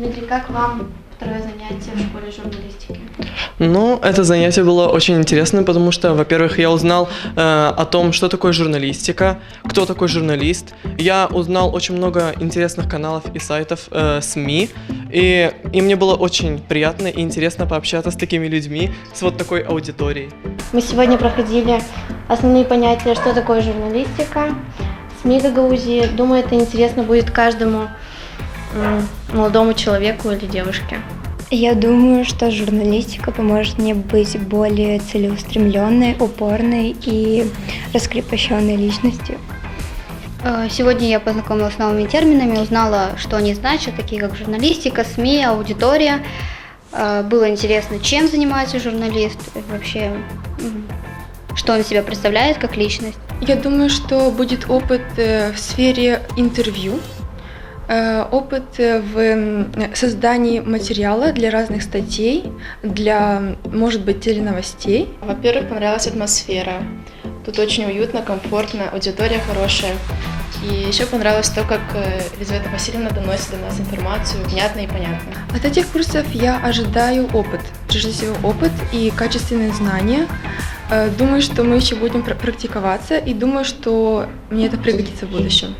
Дмитрий, как вам второе занятие в школе журналистики? Ну, это занятие было очень интересным, потому что, во-первых, я узнал о том, что такое журналистика, кто такой журналист. Я узнал очень много интересных каналов и сайтов СМИ, и мне было очень приятно и интересно пообщаться с такими людьми, с вот такой аудиторией. Мы сегодня проходили основные понятия, что такое журналистика, СМИ Гагаузии. Думаю, это интересно будет каждому молодому человеку или девушке. Я думаю, что журналистика поможет мне быть более целеустремленной, упорной и раскрепощенной личностью. Сегодня я познакомилась с новыми терминами, узнала, что они значат, такие как журналистика, СМИ, аудитория. Было интересно, чем занимается журналист, вообще, что он себя представляет как личность. Я думаю, что будет опыт в сфере интервью, опыт в создании материала для разных статей, для, может быть, теленовостей. Во-первых, понравилась атмосфера. Тут очень уютно, комфортно, аудитория хорошая. И еще понравилось то, как Елизавета Васильевна доносит до нас информацию внятно и понятно. От этих курсов я ожидаю опыт, прежде всего опыт и качественные знания. Думаю, что мы еще будем практиковаться, и думаю, что мне это пригодится в будущем.